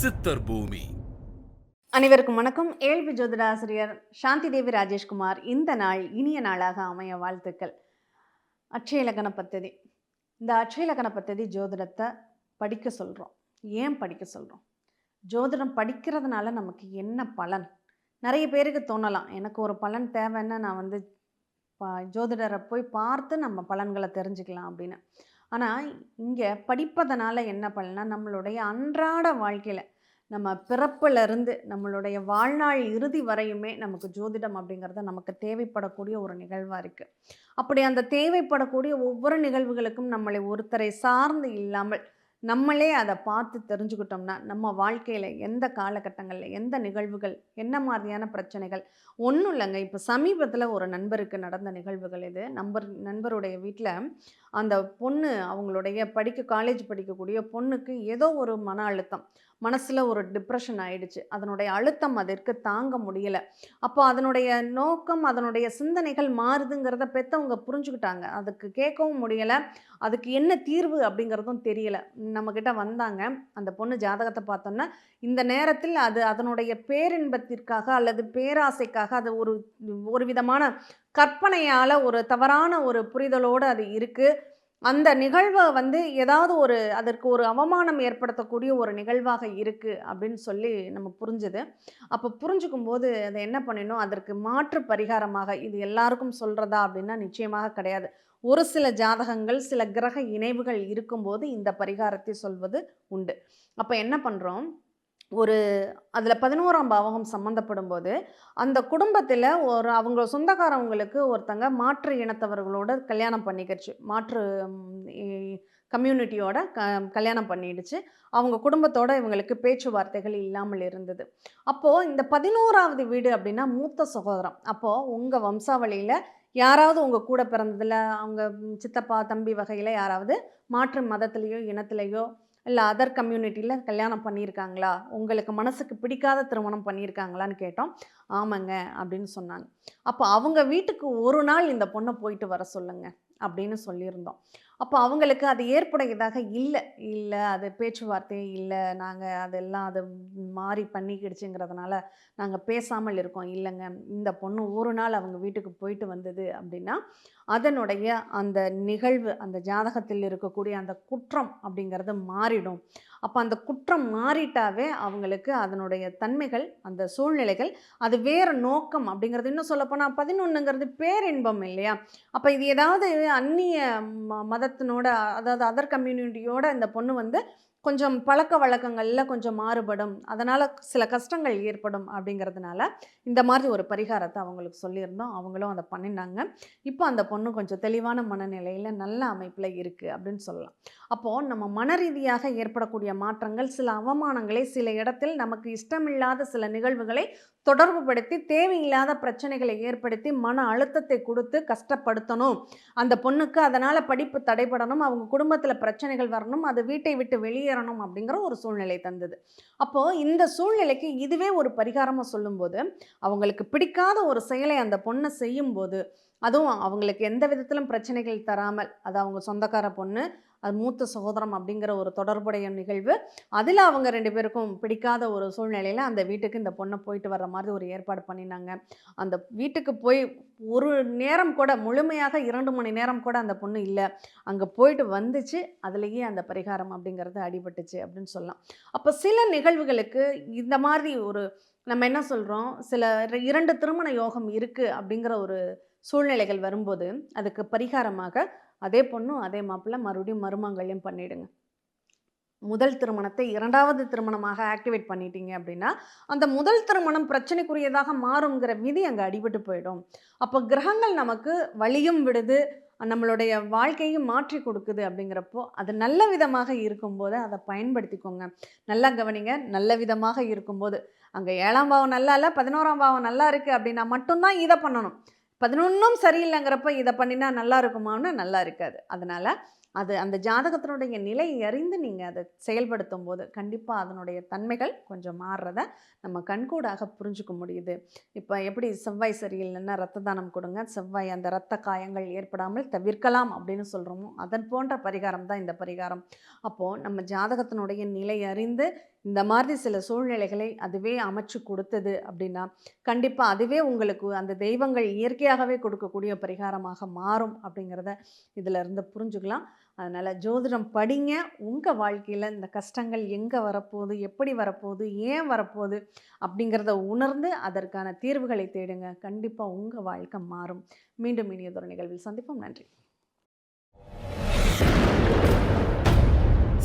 சித்தர் பூமி. அனைவருக்கும் வணக்கம். ஏழ்வி ஜோதிட ஆசிரியர் சாந்தி தேவி ராஜேஷ்குமார். இந்த நாள் இனிய நாளாக அமைய வாழ்த்துக்கள். அட்சய இலக்கண பத்ததி. இந்த அட்சய இலக்கண பத்ததி ஜோதிடத்தை படிக்க சொல்கிறோம். ஏன் படிக்க சொல்கிறோம்? ஜோதிடம் படிக்கிறதுனால நமக்கு என்ன பலன்? நிறைய பேருக்கு தோணலாம், எனக்கு ஒரு பலன் தேவைன்னு நான் ஜோதிடரை போய் பார்த்து நம்ம பலன்களை தெரிஞ்சுக்கலாம் அப்படின்னு. ஆனால் இங்கே படிப்பதனால என்ன பலனா, நம்மளுடைய அன்றாட வாழ்க்கையில் நம்ம பிறப்பிலிருந்து நம்மளுடைய வாழ்நாள் இறுதி வரையுமே நமக்கு ஜோதிடம் அப்படிங்கிறது நமக்கு தேவைப்படக்கூடிய ஒரு நிகழ்வாக இருக்குது. அப்படி அந்த தேவைப்படக்கூடிய ஒவ்வொரு நிகழ்வுகளுக்கும் நம்மளை ஒருத்தரை சார்ந்து இல்லாமல் நம்மளே அதை பார்த்து தெரிஞ்சுக்கிட்டோம்னா நம்ம வாழ்க்கையில் எந்த காலகட்டங்களில் எந்த நிகழ்வுகள் என்ன மாதிரியான பிரச்சனைகள். ஒன்றும் இல்லைங்க, இப்போ சமீபத்தில் ஒரு நண்பருக்கு நடந்த நிகழ்வுகள் இது. நண்பருடைய வீட்டில் அந்த பொண்ணு, அவங்களுடைய காலேஜ் படிக்கக்கூடிய பொண்ணுக்கு ஏதோ ஒரு மன அழுத்தம், மனசில் ஒரு டிப்ரெஷன் ஆயிடுச்சு. அதனுடைய அழுத்தம் அதற்கு தாங்க முடியலை. அப்போ அதனுடைய நோக்கம், அதனுடைய சிந்தனைகள் மாறுதுங்கிறத பெற்றவங்க புரிஞ்சுக்கிட்டாங்க. அதுக்கு கேட்கவும் முடியலை, அதுக்கு என்ன தீர்வு அப்படிங்கிறதும் தெரியலை. நம்மக்கிட்ட வந்தாங்க. அந்த பொண்ணு ஜாதகத்தை பார்த்தோன்னா இந்த நேரத்தில் அது அதனுடைய பேரின்பத்திற்காக அல்லது பேராசைக்காக அது ஒரு விதமான கற்பனையால் ஒரு தவறான ஒரு புரிதலோடு அது இருக்குது. அந்த நிகழ்வை ஏதாவது அதற்கு ஒரு அவமானம் ஏற்படுத்தக்கூடிய ஒரு நிகழ்வாக இருக்குது அப்படின்னு சொல்லி நம்ம புரிஞ்சுது. அப்போ புரிஞ்சுக்கும் போது அதை என்ன பண்ணினோம், அதற்கு மாற்று பரிகாரமாக, இது எல்லாருக்கும் சொல்கிறதா அப்படின்னா நிச்சயமாக கிடையாது. ஒரு சில ஜாதகங்கள் சில கிரக இணைவுகள் இருக்கும்போது இந்த பரிகாரத்தை சொல்வது உண்டு. அப்போ என்ன பண்ணுறோம், அதில் 11ஆம் பாவகம் சம்மந்தப்படும் போது அந்த குடும்பத்தில் அவங்க சொந்தக்காரவங்களுக்கு ஒருத்தங்க மாற்று இனத்தவர்களோட கல்யாணம் பண்ணிக்கிடுச்சு. மாற்று கம்யூனிட்டியோட கல்யாணம் பண்ணிடுச்சு. அவங்க குடும்பத்தோட இவங்களுக்கு பேச்சுவார்த்தைகள் இல்லாமல் இருந்தது. அப்போது இந்த 11ஆவது வீடு அப்படின்னா மூத்த சகோதரம். அப்போது உங்கள் வம்சாவளியில் யாராவது உங்கள் கூட பிறந்ததில் அவங்க சித்தப்பா தம்பி வகையில் யாராவது மாற்று மதத்திலேயோ இனத்திலேயோ இல்லை அதர் கம்யூனிட்டியில் கல்யாணம் பண்ணியிருக்காங்களா, உங்களுக்கு மனசுக்கு பிடிக்காத திருமணம் பண்ணியிருக்காங்களான்னு கேட்டோம். ஆமாங்க அப்படின்னு சொன்னாங்க. அப்போ அவங்க வீட்டுக்கு ஒரு நாள் இந்த பொண்ணை போயிட்டு வர சொல்லுங்க அப்படின்னு சொல்லியிருந்தோம். அப்போ அவங்களுக்கு அது ஏற்புடையதாக இல்லை அது பேச்சுவார்த்தையே இல்லை, நாங்கள் அதெல்லாம் அது மாறி பண்ணிக்கிடுச்சுங்கிறதுனால நாங்கள் பேசாமல் இருக்கோம். இல்லைங்க, இந்த பொண்ணு ஒரு நாள் அவங்க வீட்டுக்கு போயிட்டு வந்தது அப்படின்னா அதனுடைய அந்த நிகழ்வு, அந்த ஜாதகத்தில் இருக்கக்கூடிய அந்த குற்றம் அப்படிங்கிறது மாறிடும். அப்போ அந்த குற்றம் மாறிட்டாவே அவங்களுக்கு அதனுடைய தன்மைகள், அந்த சூழ்நிலைகள், அது வேறு நோக்கம் அப்படிங்கிறது. இன்னும் சொல்லப்போனால் 11ங்கிறது பேரின்பம் இல்லையா? அப்போ இது ஏதாவது அந்நிய மதத்தினோட, அதாவது அதர் கம்யூனிட்டியோட இந்த பொண்ணு கொஞ்சம் பழக்க வழக்கங்களில் கொஞ்சம் மாறுபடும், அதனால் சில கஷ்டங்கள் ஏற்படும் அப்படிங்கிறதுனால இந்த மாதிரி ஒரு பரிகாரத்தை அவங்களுக்கு சொல்லியிருந்தோம். அவங்களும் அதை பண்ணினாங்க. இப்போ அந்த பொண்ணு கொஞ்சம் தெளிவான மனநிலையில் நல்ல அமைப்பில் இருக்குது அப்படின்னு சொல்லலாம். அப்போது நம்ம மன ரீதியாக ஏற்படக்கூடிய மாற்றங்கள், சில அவமானங்களை, சில இடத்தில் நமக்கு இஷ்டமில்லாத சில நிகழ்வுகளை தொடர்பு படுத்தி தேவையில்லாத பிரச்சனைகளை ஏற்படுத்தி மன அழுத்தத்தை கொடுத்து கஷ்டப்படுத்தணும், அந்த பொண்ணுக்கு அதனால் படிப்பு தடைபடணும், அவங்க குடும்பத்தில் பிரச்சனைகள் வரணும், அது வீட்டை விட்டு வெளியேறணும் அப்படிங்கிற ஒரு சூழ்நிலை தந்தது. அப்போது இந்த சூழ்நிலைக்கு இதுவே ஒரு பரிகாரமாக சொல்லும்போது, அவங்களுக்கு பிடிக்காத ஒரு செயலை அந்த பொண்ணை செய்யும்போது, அதுவும் அவங்களுக்கு எந்த விதத்திலும் பிரச்சனைகள் தராமல், அது அவங்க சொந்தக்கார பொண்ணு, அது மூத்த சகோதரம் அப்படிங்கிற ஒரு தொடர்புடைய நிகழ்வு, அதில் அவங்க 2 பேருக்கும் பிடிக்காத ஒரு சூழ்நிலையில் அந்த வீட்டுக்கு இந்த பொண்ணை போயிட்டு வர்ற மாதிரி ஒரு ஏற்பாடு பண்ணினாங்க. அந்த வீட்டுக்கு போய் ஒரு நேரம் கூட, முழுமையாக 2 மணி நேரம் கூட அந்த பொண்ணு இல்லை, அங்கே போயிட்டு வந்துச்சு. அதுலேயே அந்த பரிகாரம் அப்படிங்கிறது அடிபட்டுச்சு அப்படின்னு சொல்லலாம். அப்போ சில நிகழ்வுகளுக்கு இந்த மாதிரி நம்ம என்ன சொல்கிறோம், சில 2 திருமண யோகம் இருக்குது அப்படிங்கிற ஒரு சூழ்நிலைகள் வரும்போது அதுக்கு பரிகாரமாக அதே பொண்ணும் அதே மாப்பிள்ளை மறுபடியும் மருமங்கல்யம் பண்ணிடுங்க. முதல் திருமணத்தை 2வது திருமணமாக ஆக்டிவேட் பண்ணிட்டீங்க அப்படின்னா அந்த முதல் திருமணம் பிரச்சனைக்குரியதாக மாறுங்கிற விதி அங்கே அடிபட்டு போயிடும். அப்போ கிரகங்கள் நமக்கு வழியும் விடுது, நம்மளுடைய வாழ்க்கையும் மாற்றி கொடுக்குது. அப்படிங்கிறப்போ அது நல்ல விதமாக இருக்கும்போது அதை பயன்படுத்திக்கோங்க. நல்லா கவனிங்க, நல்ல விதமாக இருக்கும்போது. அங்கே 7ஆம் பாவம் நல்லா இல்லை, 11ஆம் பாவம் நல்லா இருக்குது அப்படின்னா மட்டும்தான் இதை பண்ணணும். 11ம் சரியில்லைங்கிறப்ப இதை பண்ணினா நல்லா இருக்குமான்னு நல்லா இருக்காது. அதனால் அது அந்த ஜாதகத்தினுடைய நிலை அறிந்து நீங்கள் அதை செயல்படுத்தும் போது கண்டிப்பாக அதனுடைய தன்மைகள் கொஞ்சம் மாறுறத நம்ம கண்கூடாக புரிஞ்சுக்க முடியுது. இப்போ எப்படி செவ்வாய் சரியில்லைன்னா ரத்த தானம் கொடுங்க, செவ்வாய் அந்த இரத்த காயங்கள் ஏற்படாமல் தவிர்க்கலாம் அப்படின்னு சொல்கிறோமோ அதன் போன்ற பரிகாரம் தான் இந்த பரிகாரம். அப்போது நம்ம ஜாதகத்தினுடைய நிலை அறிந்து இந்த மாதிரி சில சூழ்நிலைகளை அதுவே அமைச்சு கொடுத்தது அப்படின்னா, கண்டிப்பா அதுவே உங்களுக்கு அந்த தெய்வங்கள் இயற்கையாகவே கொடுக்கக்கூடிய பரிகாரமாக மாறும் அப்படிங்கிறத இதிலிருந்து புரிஞ்சுக்கலாம். அதனால ஜோதிடம் படிங்க. உங்க வாழ்க்கையில இந்த கஷ்டங்கள் எங்க வரப்போகுது? எப்படி வரப்போகுது? ஏன் வரப்போகுது? அப்படிங்கிறத உணர்ந்து அதற்கான தீர்வுகளை தேடுங்க. கண்டிப்பா உங்க வாழ்க்கை மாறும். மீண்டும் இனியதொரு நிகழ்வில் சந்திப்போம். நன்றி.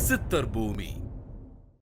சித்தர் பூமி